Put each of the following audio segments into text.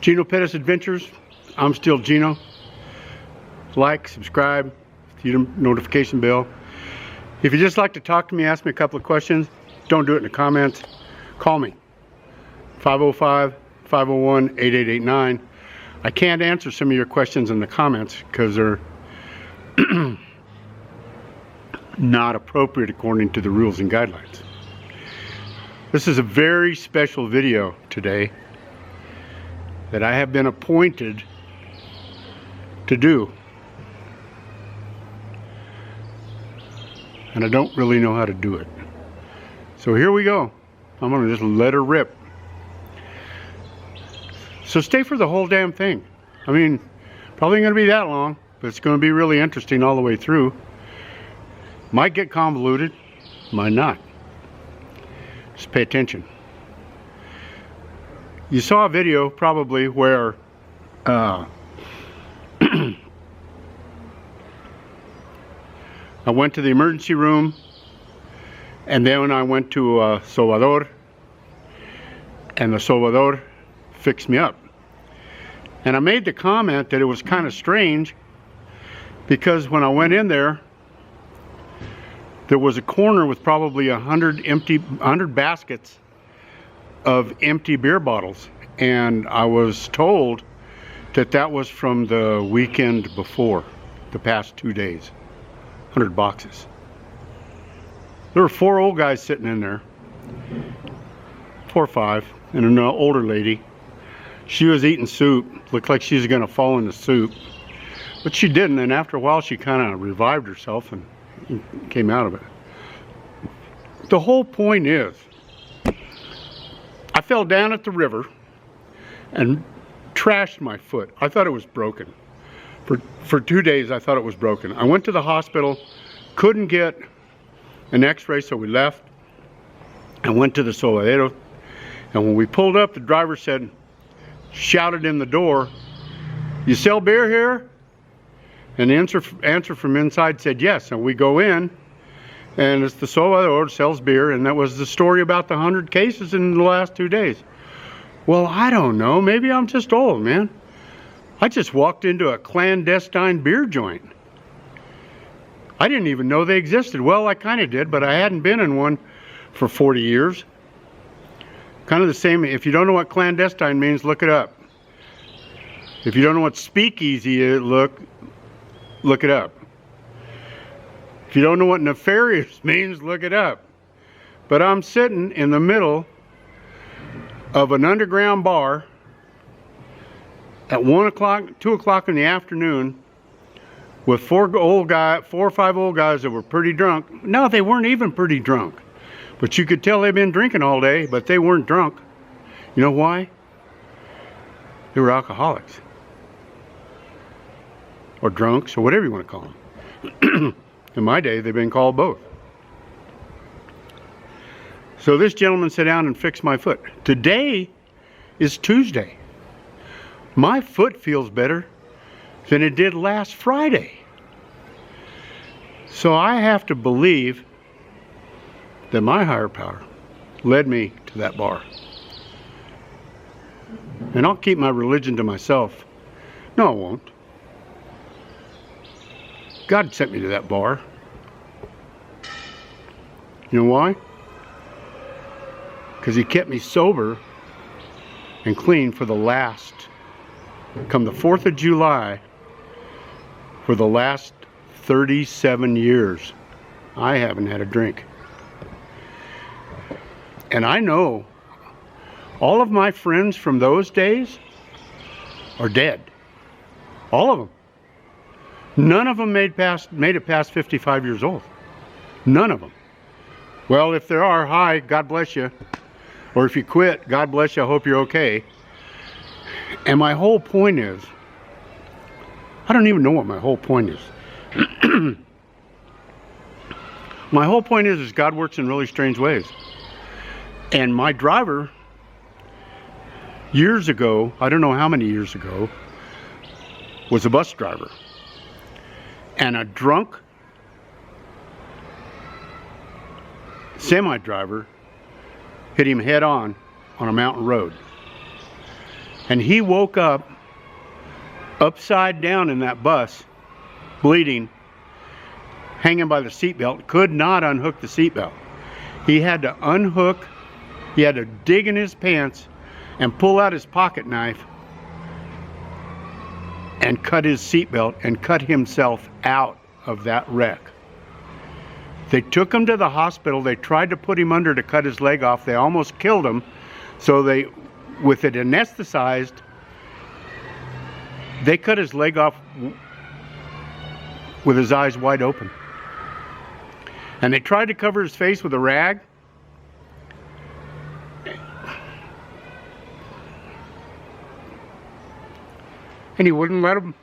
Geno Pettis Adventures. I'm still Geno. Like, subscribe, hit the notification bell. If you just like to talk to me, ask me a couple of questions, don't do it in the comments. Call me. 505-501-8889. I can't answer some of your questions in the comments because they're not appropriate according to the rules and guidelines. This is a very special video today that I have been appointed to do. And I don't really know how to do it. So here we go. I'm gonna just let her rip. So stay for the whole damn thing. I mean, probably gonna be that long, but it's gonna be really interesting all the way through. Might get convoluted, might not. Just pay attention. You saw a video probably where I went to the emergency room, and then I went to Salvador, and the Salvador fixed me up. And I made the comment that it was kind of strange because when I went in there, there was a corner with probably 100 baskets of empty beer bottles, and I was told that that was from the weekend before, the past 2 days. 100 boxes. There were 4 old guys sitting in there, 4 or 5, and an older lady. She was eating soup. Looked like she was going to fall in the soup, but she didn't, and after a while she kind of revived herself and came out of it. The whole point is, I fell down at the river and trashed my foot. I thought it was broken. For 2 days I thought it was broken. I went to the hospital, couldn't get an x-ray, so we left and went to the Soladero. And when we pulled up, the driver shouted in the door, "You sell beer here?" And the answer from inside said yes. And we go in, and it's the Soladero sells beer, and that was the story about the 100 cases in the last 2 days. Well, I don't know, maybe I'm just old, man. I just walked into a clandestine beer joint. I didn't even know they existed. Well, I kind of did, but I hadn't been in one for 40 years. Kind of the same. If you don't know what clandestine means, look it up. If you don't know what speakeasy is, look it up. If you don't know what nefarious means, look it up. But I'm sitting in the middle of an underground bar at 1 o'clock, 2 o'clock in the afternoon with 4 or 5 old guys that were pretty drunk. No, they weren't even pretty drunk. But you could tell they'd been drinking all day, but they weren't drunk. You know why? They were alcoholics. Or drunks, or whatever you want to call them. In my day, they've been called both. So this gentleman sat down and fixed my foot. Today is Tuesday. My foot feels better than it did last Friday. So I have to believe that my higher power led me to that bar. And I'll keep my religion to myself. No, I won't. God sent me to that bar. You know why? Because he kept me sober and clean for the last, come the 4th of July, for the last 37 years. I haven't had a drink. And I know all of my friends from those days are dead. All of them. None of them made it past 55 years old. None of them. Well, if there are, hi, God bless you. Or if you quit, God bless you, I hope you're okay. And my whole point is, I don't even know what my whole point is. My whole point is God works in really strange ways. And my driver, years ago, I don't know how many years ago, was a bus driver. And a drunk semi-driver hit him head on a mountain road. And he woke up upside down in that bus, bleeding, hanging by the seatbelt, could not unhook the seatbelt. He had to unhook, he had to dig in his pants and pull out his pocket knife and cut his seatbelt and cut himself out of that wreck. They took him to the hospital. They tried to put him under to cut his leg off. They almost killed him. So they, with it anesthetized, they cut his leg off with his eyes wide open. And they tried to cover his face with a rag. And he wouldn't let him.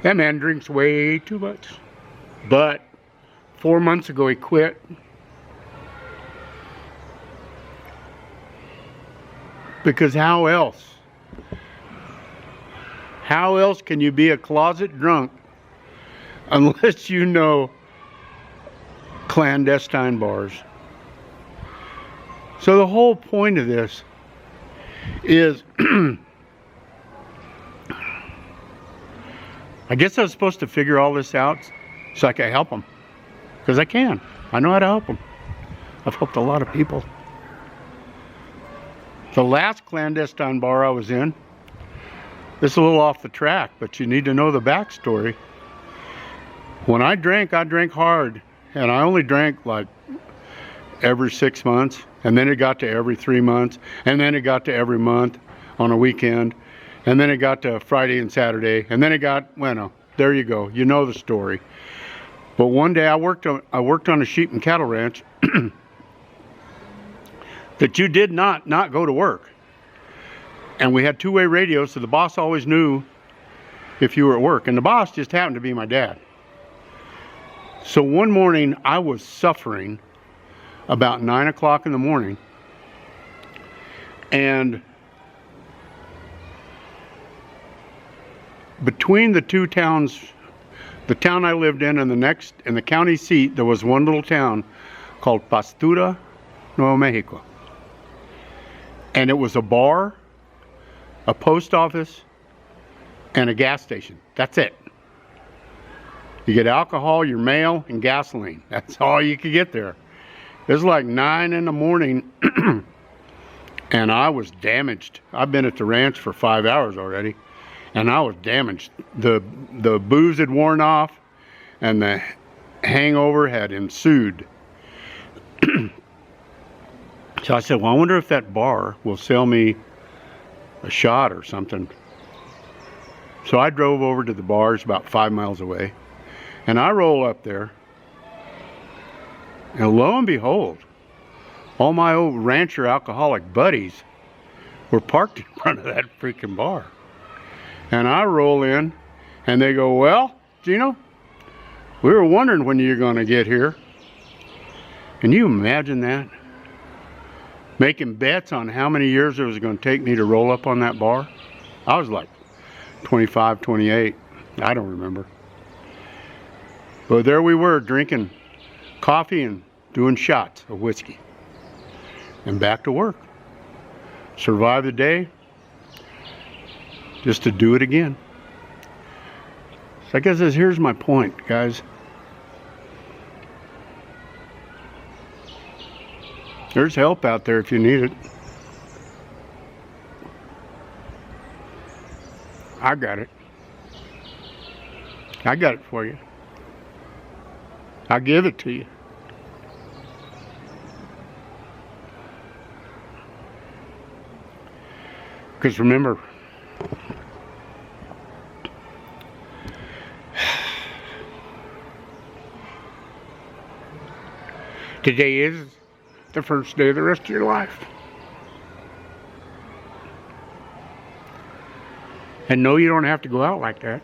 That man drinks way too much. But 4 months ago he quit. Because how else? How else can you be a closet drunk unless you know clandestine bars? So the whole point of this is I guess I was supposed to figure all this out so I could help them. Because I can. I know how to help them. I've helped a lot of people. The last clandestine bar I was in, this is a little off the track, but you need to know the backstory. When I drank hard. And I only drank like every 6 months. And then it got to every 3 months. And then it got to every month on a weekend. And then it got to Friday and Saturday. And then it got, well, there you go. You know the story. But one day I worked on a sheep and cattle ranch that you did not go to work. And we had two-way radios, so the boss always knew if you were at work. And the boss just happened to be my dad. So one morning I was suffering about 9 o'clock in the morning. And between the two towns, the town I lived in and the county seat, there was one little town called Pastura, Nuevo Mexico. And it was a bar, a post office, and a gas station. That's it. You get alcohol, your mail, and gasoline. That's all you could get there. It was like 9 in the morning, and I was damaged. I've been at the ranch for 5 hours already, and I was damaged. The booze had worn off, and the hangover had ensued. So I said, well, I wonder if that bar will sell me a shot or something. So I drove over to the bar. It's about 5 miles away. And I roll up there. And lo and behold, all my old rancher alcoholic buddies were parked in front of that freaking bar. And I roll in, and they go, well, Geno, we were wondering when you're going to get here. Can you imagine that? Making bets on how many years it was going to take me to roll up on that bar. I was like 25, 28. I don't remember. But there we were drinking coffee and doing shots of whiskey. And back to work. Survive the day just to do it again. So I guess here's my point, guys. There's help out there if you need it. I got it. I got it for you. I'll give it to you. Because remember, today is the first day of the rest of your life. And no, you don't have to go out like that.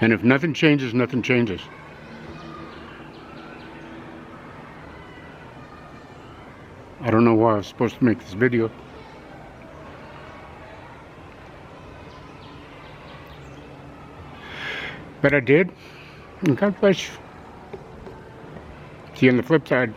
And if nothing changes, nothing changes. I don't know why I was supposed to make this video. But I did. And God bless you. See you on the flip side.